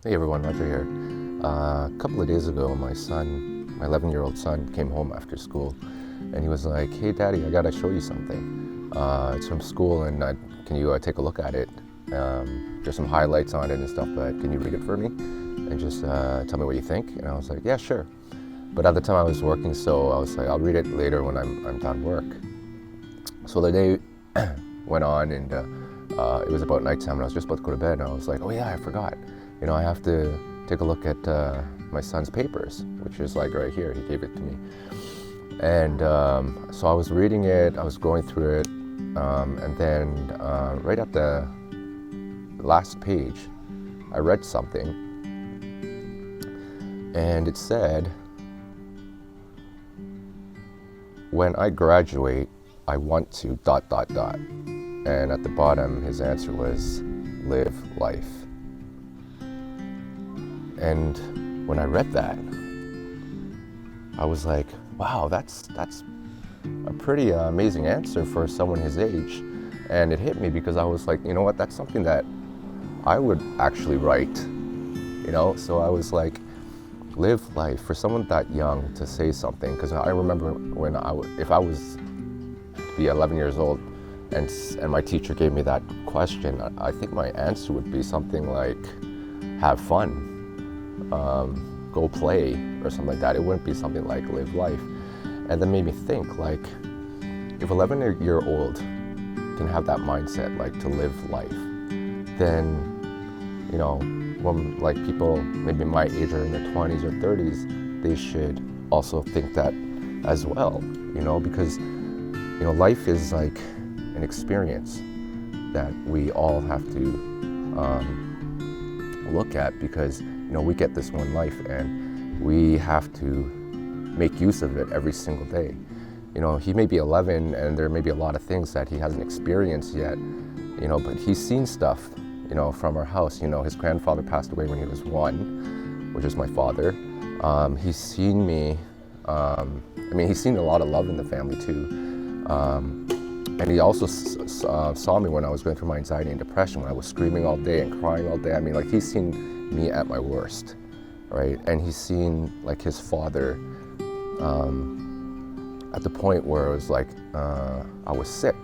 Hey everyone, Roger here. A couple of days ago, my 11-year-old son, came home after school, and he was like, "Hey, Daddy, I gotta show you something. It's from school, and can you take a look at it? There's some highlights on it and stuff, but can you read it for me and just tell me what you think?" And I was like, "Yeah, sure." But at the time I was working, so I was like, "I'll read it later when I'm done work." So the day went on, and it was about nighttime, and I was just about to go to bed, and I was like, "Oh yeah, I forgot. I have to take a look at my son's papers," which is like right here. He gave it to me. And so I was reading it, I was going through it, and then right at the last page, I read something, and it said, "When I graduate, I want to ... And at the bottom, his answer was, "Live life." And when I read that, I was like, wow, that's a pretty amazing answer for someone his age. And it hit me because I was like, you know what, that's something that I would actually write, So I was like, live life. For someone that young to say something, because I remember when if I was to be 11 years old and my teacher gave me that question, I think my answer would be something like, have fun. Go play or something like that. It wouldn't be something like live life. And that made me think, like, if 11-year-old can have that mindset, like to live life, then, when like people maybe my age or in their 20s or 30s, they should also think that as well, because, life is like an experience that we all have to look at, because we get this one life and we have to make use of it every single day. He may be 11 and there may be a lot of things that he hasn't experienced yet, but he's seen stuff, from our house. His grandfather passed away when he was 1, which is my father. He's seen me, he's seen a lot of love in the family too. And he also saw me when I was going through my anxiety and depression, when I was screaming all day and crying all day. He's seen me at my worst, right? And he's seen like his father at the point where it was like I was sick,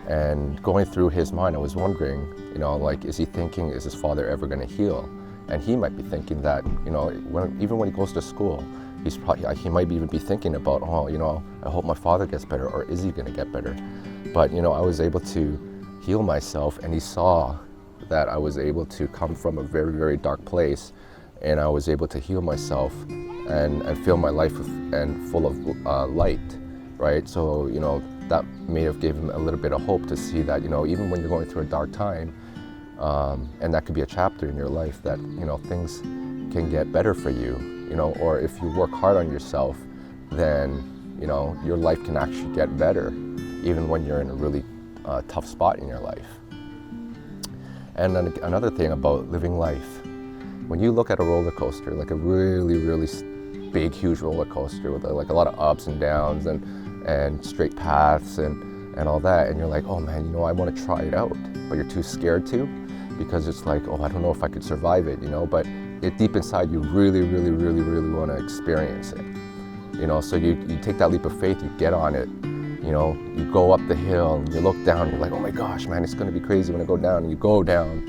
and going through his mind, I was wondering, is he thinking, is his father ever going to heal? And he might be thinking that, even when he goes to school, he might even be thinking about, I hope my father gets better, or is he going to get better? But I was able to heal myself, and he saw that I was able to come from a very, very dark place, and I was able to heal myself and fill my life and full of light, right? So, that may have given him a little bit of hope to see that, even when you're going through a dark time, and that could be a chapter in your life, that, things can get better for you, or if you work hard on yourself, then, your life can actually get better, even when you're in a really tough spot in your life. And then another thing about living life, when you look at a roller coaster, like a really, really big, huge roller coaster with like a lot of ups and downs and straight paths and all that, and you're like, oh man, I want to try it out, but you're too scared to, because it's like, oh, I don't know if I could survive it, but deep inside you really, really, really, really want to experience it, so you take that leap of faith, you get on it. You go up the hill and you look down, you're like, oh my gosh, man, it's going to be crazy when I go down. And you go down,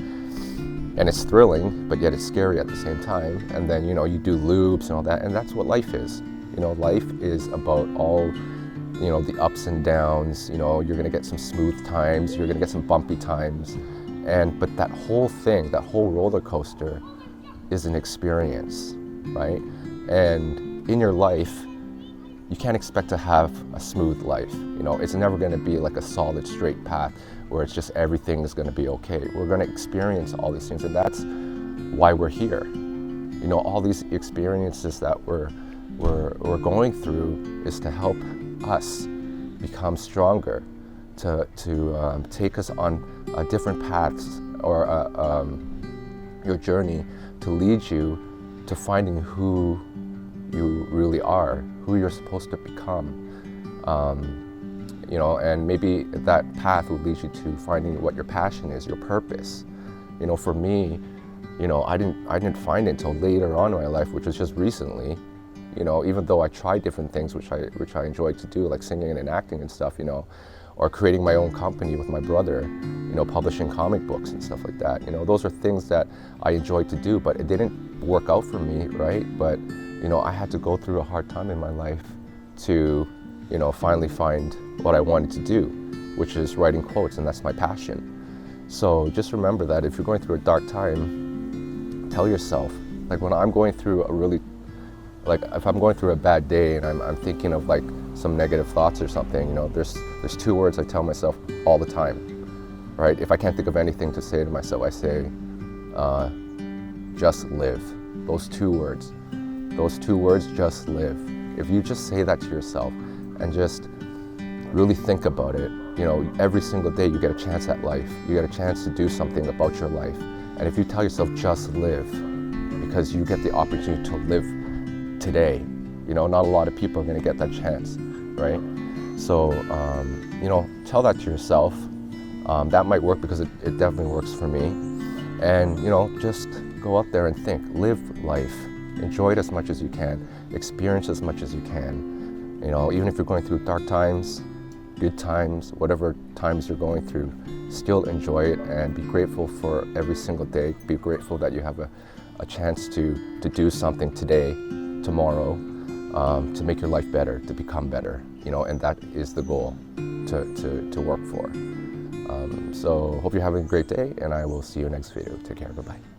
and it's thrilling, but yet it's scary at the same time. And then, you do loops and all that, and that's what life is. Life is about all, the ups and downs. You're going to get some smooth times, you're going to get some bumpy times. But that whole thing, that whole roller coaster is an experience, right? And in your life, you can't expect to have a smooth life. It's never going to be like a solid straight path where it's just everything is going to be okay. We're going to experience all these things, and that's why we're here. All these experiences that we're going through is to help us become stronger, to take us on different paths, or your journey to lead you to finding who you really are, who you're supposed to become. And maybe that path will lead you to finding what your passion is, your purpose. For me, I didn't find it until later on in my life, which was just recently. Even though I tried different things which I enjoyed to do, like singing and acting and stuff, or creating my own company with my brother, publishing comic books and stuff like that. Those are things that I enjoyed to do, but it didn't work out for me, right? But, I had to go through a hard time in my life to, finally find what I wanted to do, which is writing quotes, and that's my passion. So just remember that if you're going through a dark time, tell yourself, like when I'm going through if I'm going through a bad day and I'm thinking of like some negative thoughts or something, there's 2 words I tell myself all the time, right? If I can't think of anything to say to myself, I say, just live. Those 2 words, just live. If you just say that to yourself and just really think about it, every single day you get a chance at life. You get a chance to do something about your life. And if you tell yourself just live, because you get the opportunity to live today, not a lot of people are going to get that chance, right? So, tell that to yourself. That might work because it definitely works for me. And, just go out there and think, live life, enjoy it as much as you can, experience as much as you can. Even if you're going through dark times, good times, whatever times you're going through, still enjoy it and be grateful for every single day. Be grateful that you have a chance to do something today, tomorrow, to make your life better, to become better, and that is the goal to work for. So hope you're having a great day, and I will see you next video. Take care, bye-bye.